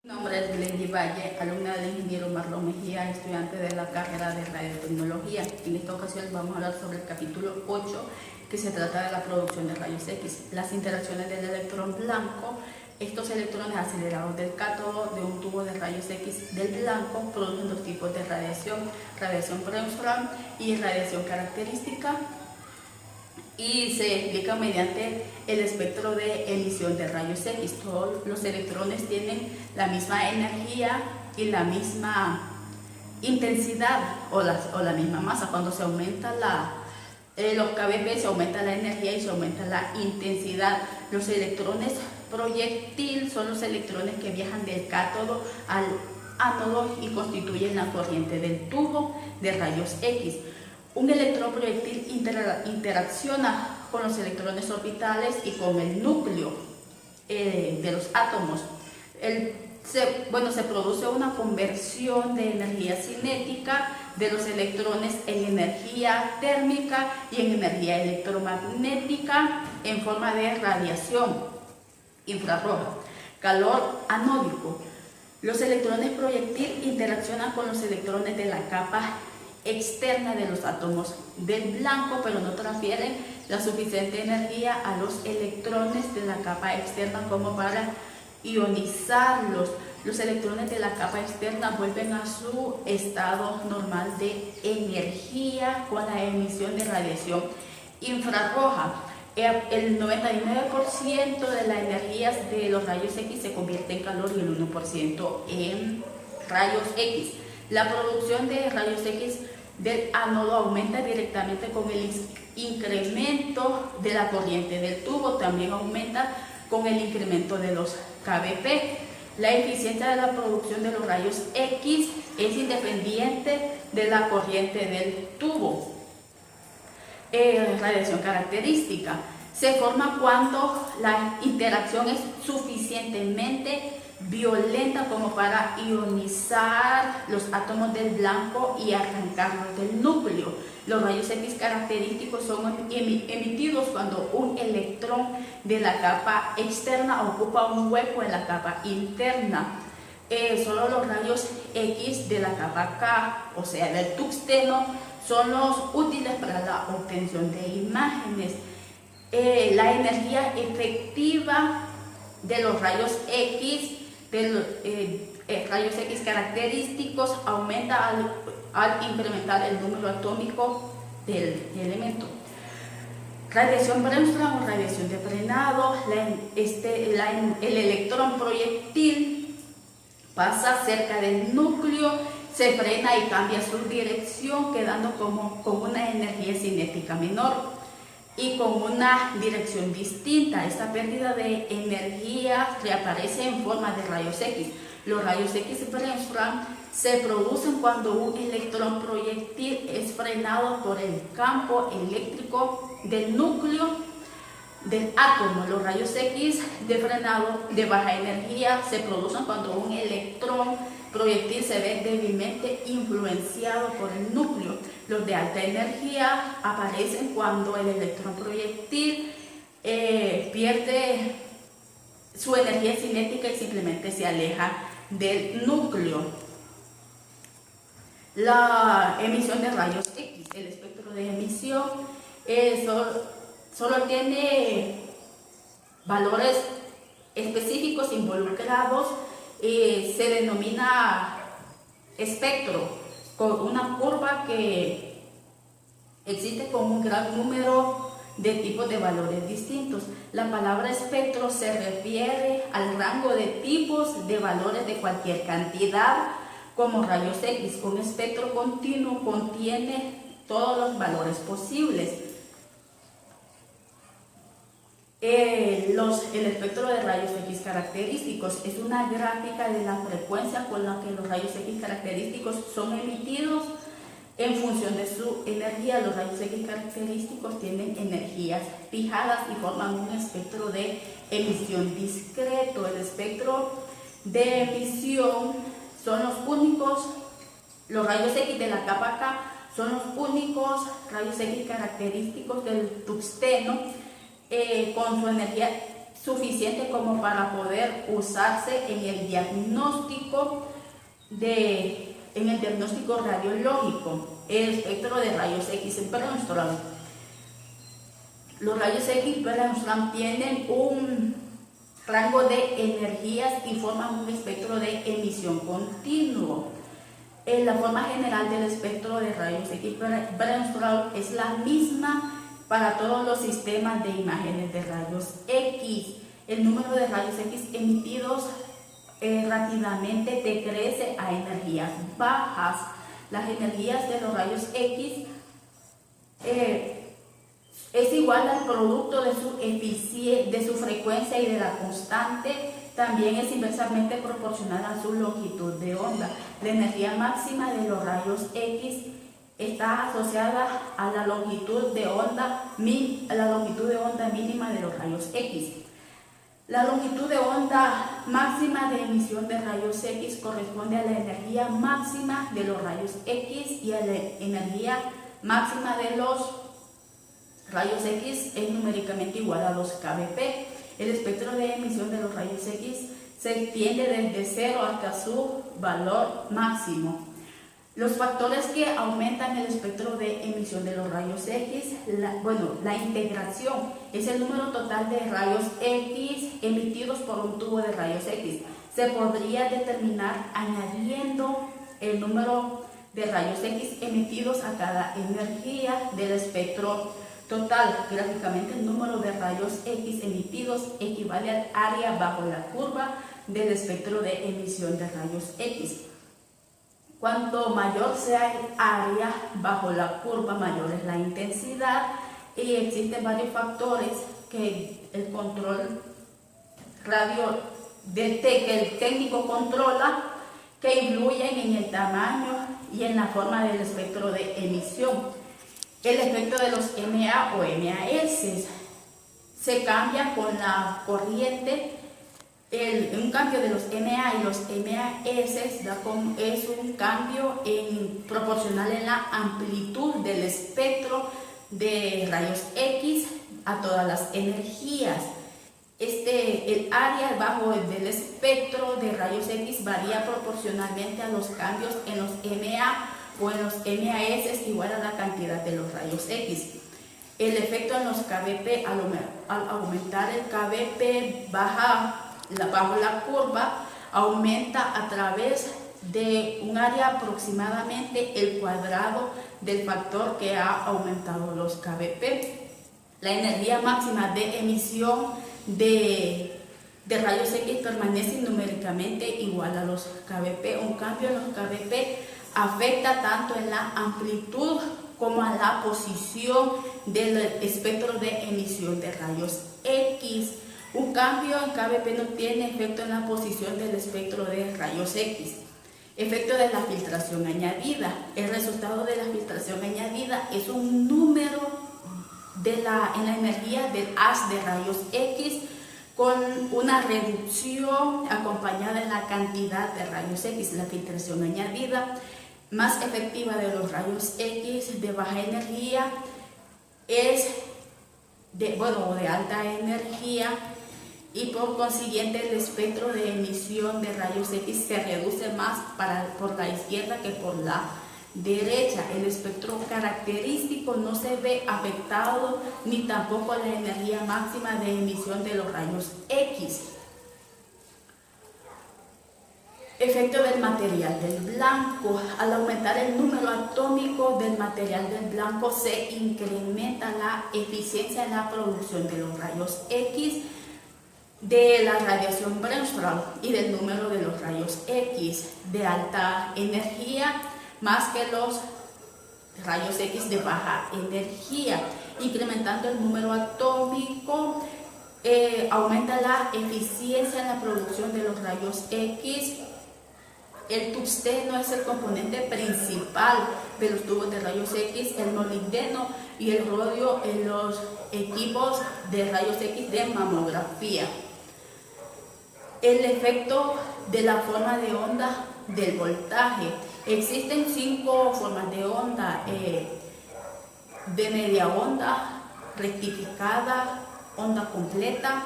Mi nombre es Glendy Valle, alumna del ingeniero Marlon Mejía, estudiante de la carrera de radiotecnología. En esta ocasión vamos a hablar sobre el capítulo 8, que se trata de la producción de rayos X, las interacciones del electrón blanco. Estos electrones acelerados del cátodo de un tubo de rayos X del blanco producen dos tipos de radiación, radiación Bremsstrahlung y radiación característica, y se explica mediante el espectro de emisión de rayos X. Todos los electrones tienen la misma energía y la misma intensidad o la misma masa. Cuando se aumenta los kbp, se aumenta la energía y se aumenta la intensidad. Los electrones proyectil son los electrones que viajan del cátodo al ánodo y constituyen la corriente del tubo de rayos X. Un electrón proyectil interacciona con los electrones orbitales y con el núcleo de los átomos. Se produce una conversión de energía cinética de los electrones en energía térmica y en energía electromagnética en forma de radiación infrarroja, calor anódico. Los electrones proyectil interaccionan con los electrones de la capa externa de los átomos del blanco, pero no transfieren la suficiente energía a los electrones de la capa externa como para ionizarlos. Los electrones de la capa externa vuelven a su estado normal de energía con la emisión de radiación infrarroja. El 99% de las energías de los rayos X se convierte en calor y el 1% en rayos X. La producción de rayos X del ánodo aumenta directamente con el incremento de la corriente del tubo, también aumenta con el incremento de los kbp. La eficiencia de la producción de los rayos X es independiente de la corriente del tubo. Radiación característica se forma cuando la interacción es suficientemente violenta como para ionizar los átomos del blanco y arrancarlos del núcleo. Los rayos X característicos son emitidos cuando un electrón de la capa externa ocupa un hueco en la capa interna. Solo los rayos X de la capa K, o sea del tungsteno, son los útiles para la obtención de imágenes. La energía efectiva de los rayos X rayos X característicos aumenta al incrementar el número atómico del elemento. Radiación Bremsstrahlung o radiación de frenado. El electrón proyectil pasa cerca del núcleo, se frena y cambia su dirección, quedando con una energía cinética menor y con una dirección distinta. Esta pérdida de energía reaparece en forma de rayos X. Los rayos X Bremsstrahlung se producen cuando un electrón proyectil es frenado por el campo eléctrico del núcleo del átomo. Los rayos X de frenado de baja energía se producen cuando un electrón proyectil se ve débilmente influenciado por el núcleo. Los de alta energía aparecen cuando el electrón proyectil pierde su energía cinética y simplemente se aleja del núcleo. La emisión de rayos X, el espectro de emisión, solo tiene valores específicos involucrados. Se denomina espectro, con una curva que existe con un gran número de tipos de valores distintos. La palabra espectro se refiere al rango de tipos de valores de cualquier cantidad, como rayos X. Un espectro continuo contiene todos los valores posibles. El espectro de rayos X característicos es una gráfica de la frecuencia con la que los rayos X característicos son emitidos en función de su energía. Los rayos X característicos tienen energías fijadas y forman un espectro de emisión discreto. El espectro de emisión son los rayos X de la capa K son los únicos rayos X característicos del tungsteno con su energía suficiente como para poder usarse en el diagnóstico radiológico, el espectro de rayos X Bremsstrahlung. Los rayos X Bremsstrahlung tienen un rango de energías y forman un espectro de emisión continuo. La forma general del espectro de rayos X Bremsstrahlung es la misma para todos los sistemas de imágenes de rayos X. El número de rayos X emitidos rápidamente decrece a energías bajas. Las energías de los rayos X es igual al producto de su frecuencia y de la constante. También es inversamente proporcional a su longitud de onda. La energía máxima de los rayos X está asociada a la longitud de onda mínima de los rayos X. La longitud de onda máxima de emisión de rayos X corresponde a la energía máxima de los rayos X, y a la energía máxima de los rayos X es numéricamente igual a 2 kbp. El espectro de emisión de los rayos X se extiende desde 0 hasta su valor máximo. Los factores que aumentan el espectro de emisión de los rayos X, la integración es el número total de rayos X emitidos por un tubo de rayos X. Se podría determinar añadiendo el número de rayos X emitidos a cada energía del espectro total. Gráficamente, el número de rayos X emitidos equivale al área bajo la curva del espectro de emisión de rayos X. Cuanto mayor sea el área bajo la curva, mayor es la intensidad, y existen varios factores que el control que el técnico controla, que influyen en el tamaño y en la forma del espectro de emisión. El efecto de los MA o MAS se cambia con la corriente. Un cambio de los MA y los MAS es un cambio proporcional en la amplitud del espectro de rayos X a todas las energías. El área bajo del espectro de rayos X varía proporcionalmente a los cambios en los MA o en los MAS igual a la cantidad de los rayos X. El efecto en los kbp, al aumentar el kbp bajo la curva, aumenta a través de un área aproximadamente el cuadrado del factor que ha aumentado los kbp. La energía máxima de emisión de rayos X permanece numéricamente igual a los kbp. Un cambio en los kbp afecta tanto en la amplitud como a la posición del espectro de emisión de rayos X. Un cambio en kbp no tiene efecto en la posición del espectro de rayos X. Efecto de la filtración añadida. El resultado de la filtración añadida es un número en la energía del haz de rayos X con una reducción acompañada en la cantidad de rayos X. La filtración añadida más efectiva de los rayos X de baja energía es de alta energía, y por consiguiente el espectro de emisión de rayos X se reduce más por la izquierda que por la derecha. El espectro característico no se ve afectado, ni tampoco la energía máxima de emisión de los rayos X. Efecto del material del blanco. Al aumentar el número atómico del material del blanco se incrementa la eficiencia en la producción de los rayos X, de la radiación Bremsstrahlung y del número de los rayos X de alta energía más que los rayos X de baja energía. Incrementando el número atómico aumenta la eficiencia en la producción de los rayos X. El tungsteno es el componente principal de los tubos de rayos X, el molibdeno y el rodio en los equipos de rayos X de mamografía. El efecto de la forma de onda del voltaje. Existen 5 formas de onda: de media onda, rectificada, onda completa,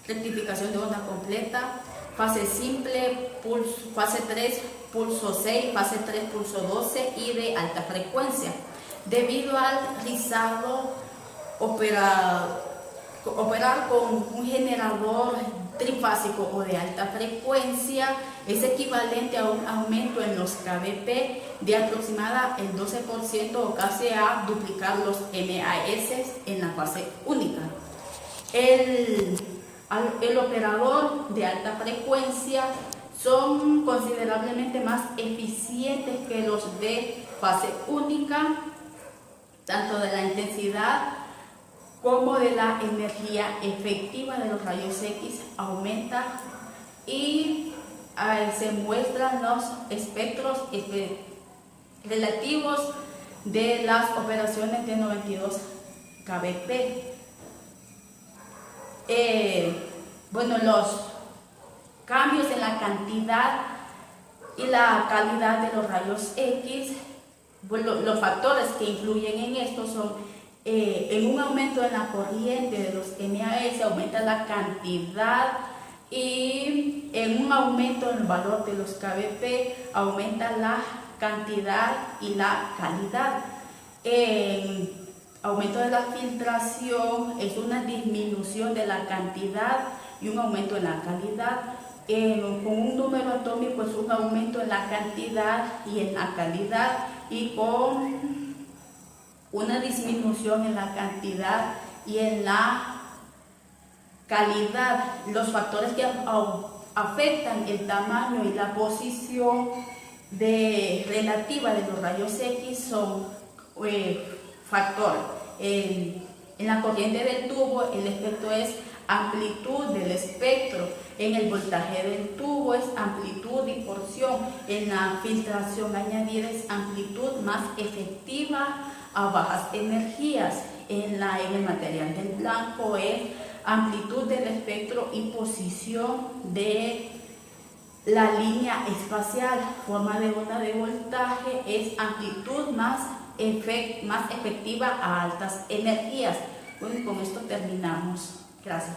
rectificación de onda completa, fase simple, fase 3, pulso 6, fase 3, pulso 12 y de alta frecuencia. Debido al rizado, operar con un generador trifásico o de alta frecuencia es equivalente a un aumento en los kbp de aproximada el 12% o casi a duplicar los MAS en la fase única. El operador de alta frecuencia son considerablemente más eficientes que los de fase única, tanto de la intensidad como de la energía efectiva de los rayos X aumenta y se muestran los espectros relativos de las operaciones de 92 kbp. Bueno, los cambios en la cantidad y la calidad de los rayos X, bueno, los factores que influyen en esto son en un aumento en la corriente de los MAS aumenta la cantidad y en un aumento en el valor de los kbp aumenta la cantidad y la calidad. En aumento de la filtración es una disminución de la cantidad y un aumento en la calidad. Con un número atómico es un aumento en la cantidad y en la calidad, y con una disminución en la cantidad y en la calidad. Los factores que afectan el tamaño y la posición relativa de los rayos X son factor. En la corriente del tubo el efecto es amplitud del espectro, en el voltaje del tubo es amplitud y porción, en la filtración añadida es amplitud más efectiva a bajas energías, en el material del blanco es amplitud del espectro y posición de la línea espacial. Forma de onda de voltaje es amplitud más efectiva a altas energías. Bueno, y con esto terminamos. Gracias.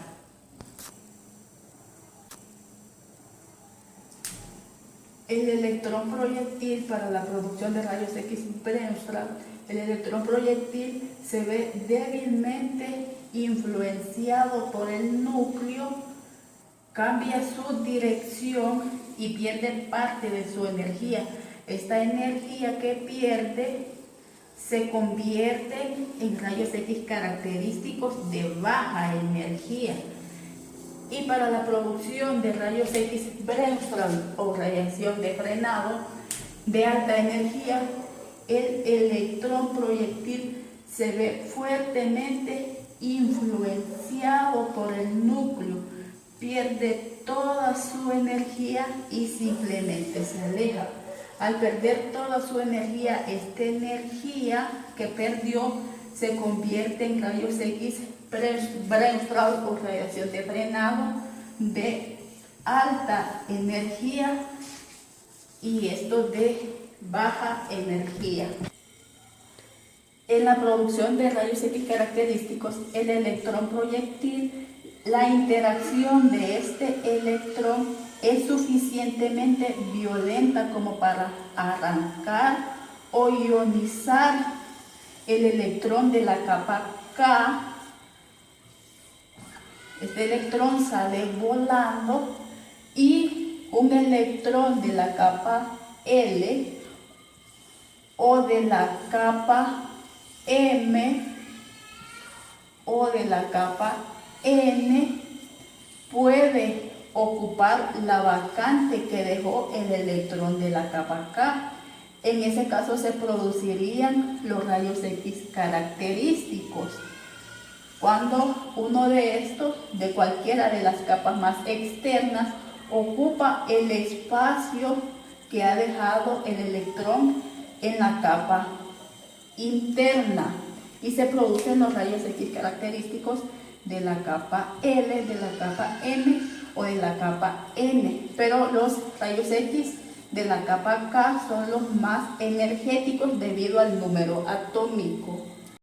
El electrón proyectil para la producción de rayos X Bremsstrahl. El electrón proyectil se ve débilmente influenciado por el núcleo, cambia su dirección y pierde parte de su energía. Esta energía que pierde se convierte en rayos X característicos de baja energía. Y para la producción de rayos X Bremsstrahl o radiación de frenado de alta energía, el electrón proyectil se ve fuertemente influenciado por el núcleo, pierde toda su energía y simplemente se aleja. Al perder toda su energía, esta energía que perdió se convierte en rayos X Bremsstrahl o radiación de frenado de alta energía, y esto de baja energía. En la producción de rayos X característicos, el electrón proyectil, la interacción de este electrón es suficientemente violenta como para arrancar o ionizar el electrón de la capa K. Este electrón sale volando y un electrón de la capa L o de la capa M o de la capa N puede ocupar la vacante que dejó el electrón de la capa K. En ese caso se producirían los rayos X característicos. Cuando uno de estos, de cualquiera de las capas más externas, ocupa el espacio que ha dejado el electrón en la capa interna, y se producen los rayos X característicos de la capa L, de la capa M o de la capa N. Pero los rayos X de la capa K son los más energéticos debido al número atómico.